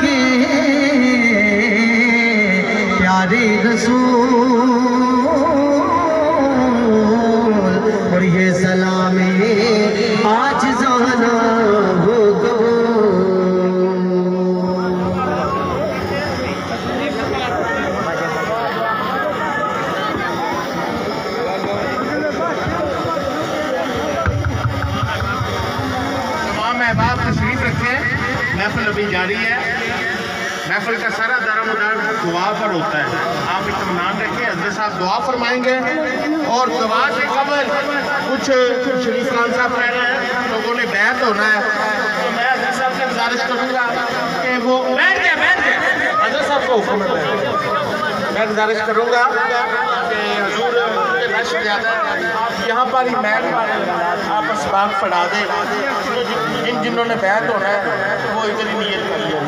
کے پیارے رسول اور یہ سلام عاجزانہ ہو گو احباب تشریف رکھیں، محفل ابھی جاری ہے۔ محفل کا سارا دار و مدار دعا پر ہوتا ہے۔ آپ اطمینان رکھیں، حضرت صاحب دعا فرمائیں گے اور دعا سے قبل کچھ شریف خان صاحب کہہ رہے ہیں لوگوں نے بیعت ہونا ہے، تو میں حضرت صاحب سے گزارش کروں گا کہ وہ بیٹھ گئے حضرت صاحب کو حکم ہے، میں گزارش کروں گا کہ حضور رش زیادہ ہے، آپ یہاں پر ہی محل پر آپ اسباق پڑھا دیں، جنہوں نے بیعت ہونا ہے وہ ادھر ہی نیت کر لیا۔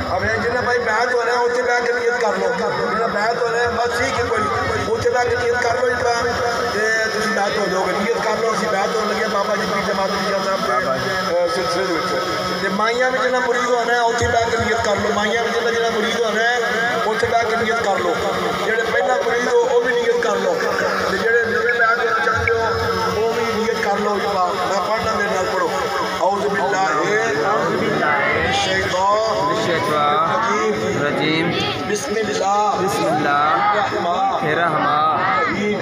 اب جنہیں بھائی بیعت ہونا ہے اتنے بیعت کے نیت کر لو، جنہیں بیعت ہونا ہے بس ٹھیک ہے، کوئی اتنے بیعت کے نیت کر لو کہ تسی بیعت ہو جاؤ گے، نیت کر لو اسی بیعت ہونے لگے بابا جی پیر جماعت علیشہ صاحب کے سلسلے میں مائیاں میں جنہیں مرید ہونا ہے اتنے بیعت کے نیت کر لو، مائیاں میں جنہیں مرید ہونا ہے اتنے بیعت کے نیت کر لو، جنہیں پہلا مرید ہو وہ بھی نیت کر لو، جنہیں نویں بیعت ہونا چاہتے ہو وہ بھی نیت کر لو۔ میں پڑھنا میرے نال پڑھو، اعوذ باللہ الرجیم بسم اللہ الرحمن الرحیم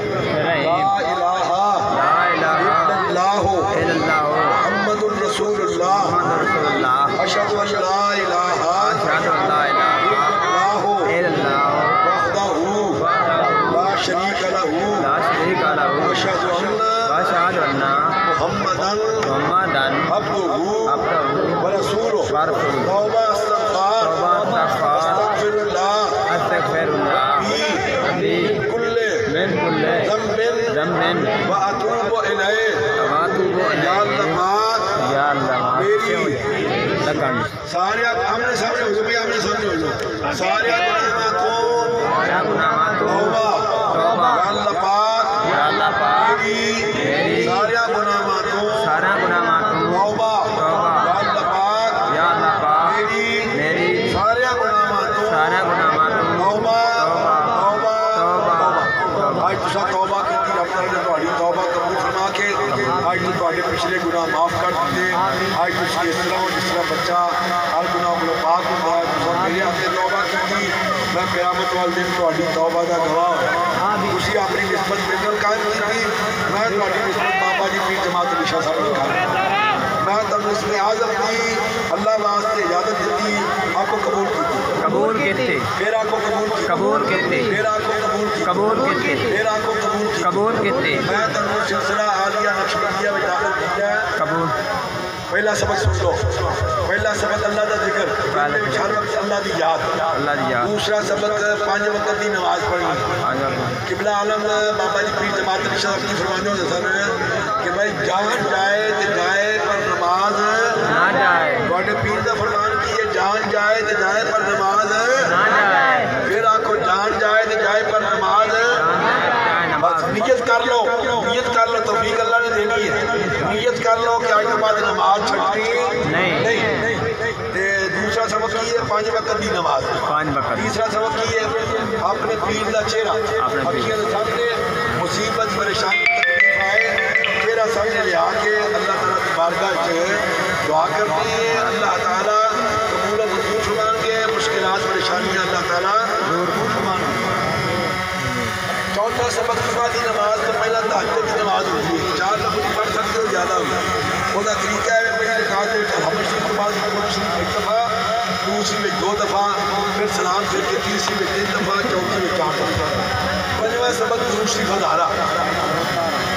لا الہ الا اللہ محمد رسول اللہ اشہد ان لا الہ الا اللہ وحدہ لا شریک لہ واشہد ان محمدن عبدہ ورسولہ توبہ استغفر اللہ من کل ذنب واتوب الیہ۔ یا اللہ میری سارے آمنے سامنے ہو جاؤ، بھئی آمنے سامنے ہو جاؤ، سارے گناہوں توبہ، یا اللہ پاک میری سارے گناہوں توبہ، یا اللہ پاک میری سارے گناہوں توبہ۔ آج تسا توبہ کی رب تعالیٰ نے تہاڈی توبہ قبول فرما کے آج تہاڈے پچھلے گناہ معاف کر دیتے، آج تسی اس طرح ہو جس طرح بچہ ہر گناہ کو پاک ہوندا ہے، تسا میرے ہاتھے توبہ کی، میں قیامت والے دن تہاڈی توبہ دا گواہ تسی اپنی نسبت میرے نال قائم کی، میں تہاڈی نسبت بابا جی پیر جماعت علیشہ صاحب نال قائم، میں تم اس میں اعظم دی اللہ واسطے اجازت دیتی، آپ کو قبول کیتے، پھر آپ کو قبول کیتے، پھر آپ کو قبول کیتے، پھر آپ کو قبول کیتے، میں تم سلسلہ عالیہ نقشبندیہ میں داخل کیا ہے۔ پہلا سبق سن لو، پہلا سبق اللہ دا ذکر، ہر وقت اللہ دی یاد، دوسرا سبق 5 وقت دی نماز پڑھنی۔ قبلہ عالم بابا جی پیر جماعت علیشہ صاحب کی فرمانے ہوتے سن کہ بھائی جان جائے تو جائے پر نماز نہ جائے، بڑے پیر دا فرمان کی ہے جان جائے تو جائے پر نماز نہ جائے، پھر آنکھو جان جائے تو جائے پر نماز بس نیت کر لو، نیت کر لو، توفیق اللہ نے دینی ہے، نیت کر لو کہ آج کے بعد نماز چھٹی نہیں۔ دوسرا سبق کی ہے 5 وقت دی نماز، تیسرا سبق کی ہے اپنے پیر دا چہرہ، اکھیاں دے سامنے مصیبت پریشانی تکلیف آئے چہرہ سامنے لے آ کے اللہ تعالیٰ کی بارگاہ سے دعا کرتے ہیں، اللہ تعالیٰ قبول و منظور فرمان کے مشکلات پریشانیاں اللہ تعالیٰ دور فرمان کے۔ چوتھا سبق صبح دی نماز تو پہلا تہجد کی نماز ہوتی ہے، 4 لفظ پڑھ سکتے ہو زیادہ ہوگا، وہ دا طریقہ ہے پہلے رکعت میں الحمد شریف کے بعد قرآن شریف 1 دفعہ، دوسری میں 2 دفعہ، پھر سلام پھر کے تیسری میں 3 دفعہ، چوتھی میں 4 دفعہ۔ پنجواں سبق درود شریف ادھارا،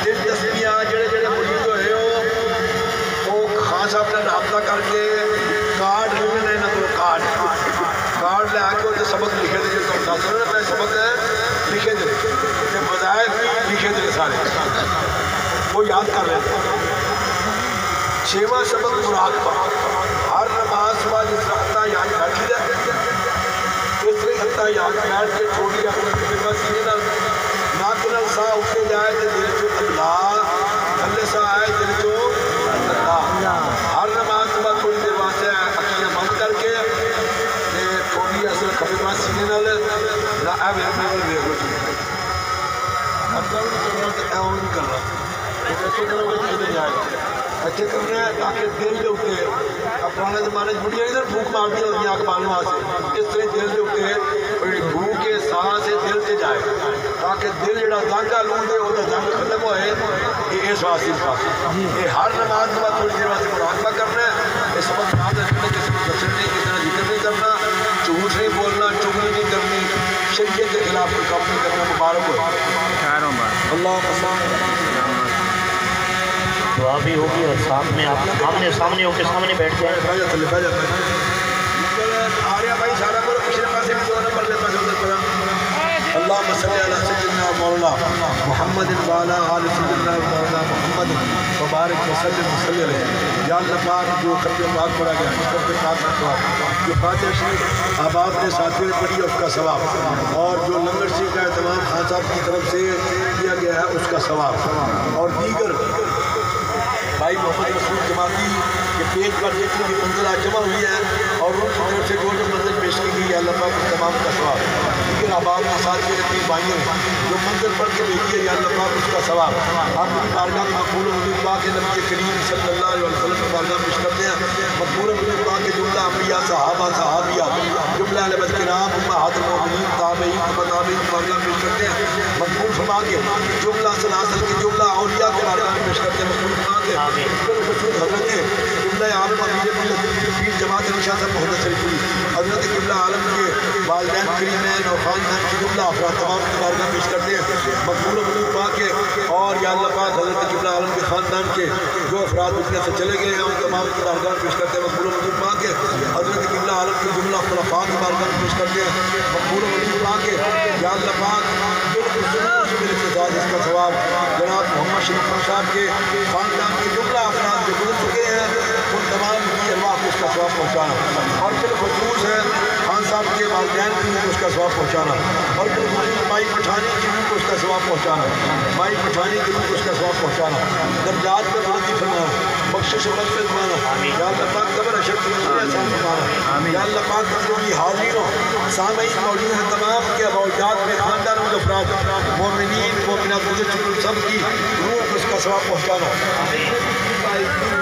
دل تسبیحاں جڑے جڑے مرید ہوئے ہو وہ خاص اپنا رابطہ کر کے کارڈ لے نہ تو کارڈ لے آ کے وہ سبق لکھے دے جو دس میں سبق لکھے دے وظائف لکھے دے سارے وہ یاد کر رہے ہیں۔ 6واں سبق مراقبہ، ہر نماز صبح جس طرح یاد بیٹھی ہے اس طرح یاد بیٹھ کے چھوڑی اپنے سینے ناک نال ساہ اٹھے جائے تو دل چو اللہ، تھلے ساہ آئے دل چو اللہ، ہر ایون نہیں کرنا ایسے کرو گے چیزیں جائے اچھے کرنا ہے تاکہ دل کے اوپر پرانے زمانے بڑھیا ادھر بھوک مارتی ہوتی ہیں اخبار وہاں سے اس طرح دل کے اوپر بھوک کے سانس سے دل سے جائے تاکہ دل جڑا زنگ آ لوں دے وہ زنگ ختم ہوئے یہ اس واسطے یہ ہر نماز کے بعد تھوڑی دیر واسطے مراقبہ کرنا ہے اس وقت یاد رکھنا کسی کو بچن نہیں کسی نے ذکر نہیں کرنا جھوٹ نہیں بولنا چگلی نہیں کرنی شریعت کے خلاف کوئی کام نہیں کرنا مبارک ہو اللہ دعا بھی ہوگی اور ساتھ میں آپ آمنے سامنے ہو کے سامنے بیٹھ جائیں آ رہا بھائی سارا کو پچھلے پاسے بھی دو نمبر لے پاسے ادھر پڑا اللہم صلی علی سیدنا مولانا محمد وعلی آل سیدنا مولانا محمد مبارک وسلم وسلم علیہ یا اللہ پاک جو ختم پاک پڑھا گیا اس پر پاک دعا جو فاتحہ شریف احباب نے ساتھیوں نے پڑھی اس کا ثواب اور جو لنگر شریف کا اہتمام خان صاحب کی طرف سے کیا گیا ہے اس کا ثواب اور دیگر بھائی محمد رسول جماعتی کے پیج پر جتنی بھی منزل آج جمع ہوئی ہے اور ان کی طرف سے جو منزل پیش کی گئی ہے اللہ پاک اس تمام کا ثواب لیکن احباب کے ساتھ کے اپنی بھائیوں جو منزل پڑھ کے بھیجی ہے یا اللہ پاک اس کا ثواب آپ کی بارگاہ میں مقبول حضور پاک نبی کریم صلی اللہ علیہ وسلم کی بارگاہ میں پیش کرتے ہیں مقبول حضور پاک کے جملہ انبیاء صحابہ صحابیات جملہ اہل بیت کرام امہات المؤمنین تابعین تابعین کی بارگاہ میں پیش کرتے ہیں مقبول فرما کے جملہ سلاسل کی جملہ اولیاء کی بارگاہ میں پیش کرتے ہیں مقبول فرما کے حضرت قبلہ عالم امیر پیر جماعت نشاء صاحب محمد شریف حضرت قبلہ عالم کے والدین کریمین اور خاندان کی جملہ افراد تمام کی بارگاہ پیش کرتے ہیں مقبول حضور پاک کے اور یا اللہ پاک حضرت قبلہ عالم کے خاندان کے جو افراد دنیا سے چلے گئے ہیں ان تمام کی بارگاہ پیش کرتے ہیں مقبول حضور پاک کے حضرت قبلہ عالم کے جملہ خلفاء کی بارگاہ پیش کرتے ہیں مقبول حضور پاک کے یا اللہ پاک اس کا ثواب جناب محمد شریف صاحب کے خاندان کے جملہ افراد جو گزر چکے ہیں ان تمام کی ارواح کو اس کا ثواب پہنچانا اور بالخصوص ہے خان صاحب کے والدین کی کو اس کا ثواب پہنچانا اور بالخصوص مائی پٹھانی کی کو اس کا ثواب پہنچانا مائی پٹھانی کی کو اس کا ثواب پہنچانا درجات میں بلندی فرمانا بخشش و مغفرت فرمانا یا اللہ پاک قبر اشرف احسان فرمانا یا اللہ پاک جو بھی حاضرین سامعین موجود ہیں تمام کے باوجات میں خاندان و افراد مومنین مومنات گزر چکے سب کی روح کو اس کا ثواب پہنچانا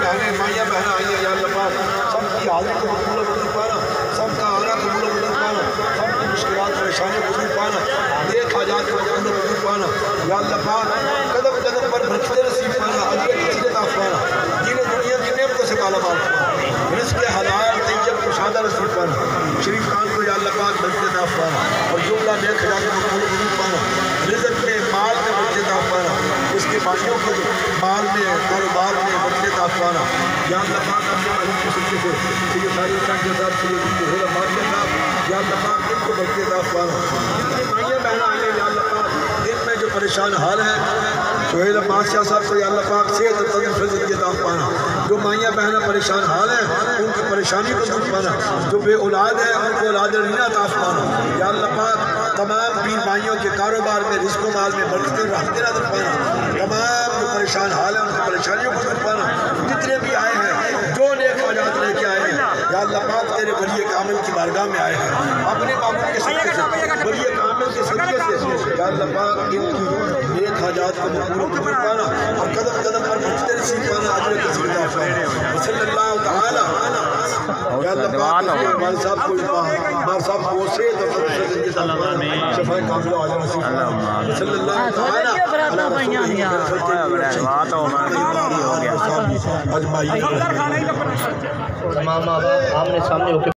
بہنیں مائیاں بہنیں آئی ہیں یا اللہ پاک سب کی حاضری کو مقبول و منظور پانا سب کا آنا قبول و منظور پانا سب کی مشکلات پریشانیوں کو دور پانا نیک حاجات کو مقبول و منظور پانا یا اللہ پاک قدم قدم پر برکتیں نصیب پانا اجر کسی عطا پانا جنہیں دنیا کی نعمتوں سے مالا مال پانا رزق حلال طیب کشادہ نصیب پانا شریف خان کو یا اللہ پاک برکت عطا پانا اور جملہ نیک حاجات کو مقبول و منظور پانا رزق میں مال میں برکت عطا پانا اس کے باشیوں کے مال میں کاروبار میں برکت عطا پانا یا اللہ پاک اپنے علم کے سکتے سے سید ساری صاحب کے ساتھ سید سہیل احمد کے ساتھ یا اللہ پاک ان کو برکت عطا پانا جتنی مائیاں بہنیں آئی ہیں یا اللہ پاک دن میں جو پریشان حال ہیں سہیل احمد شاہ صاحب کو یا اللہ پاک صحت اور تندرستی کی عطا پانا جو مائیاں بہنیں پریشان حال ہیں ان کی پریشانی کو دور پانا جو بے اولاد ہیں ان کو اولاد رینہ عطا پانا یا اللہ پاک تمام پیر بھائیوں کے کاروبار میں رزق و مال میں برکتیں رحمتیں نازل پانا تمام جو پریشان حال ہیں ان کی پریشانیوں کو دور پانا جتنے بھی آئے ہیں جو نیک حاجات لے کے آئے ہیں یا اللہ پاک تیرے ولی کامل کی بارگاہ میں آئے ہیں اپنے معبود کے صدقے سے ولی کامل کے صدقے سے یا اللہ پاک ان کی نیک حاجات کو مقبول و منظور پانا اور قدم قدم پر برکتیں نصیب پانا اجر کثیر عطا پانا صلی اللہ تعالی یا اللہ پاک ہمارے صاحب کو ہمارے صاحب کو صحت اور تندرستی کی عطا پانا شفاء کاملہ و عاجل نصیب پانا صلی اللہ تعالی تمام آمنے سامنے ہو کے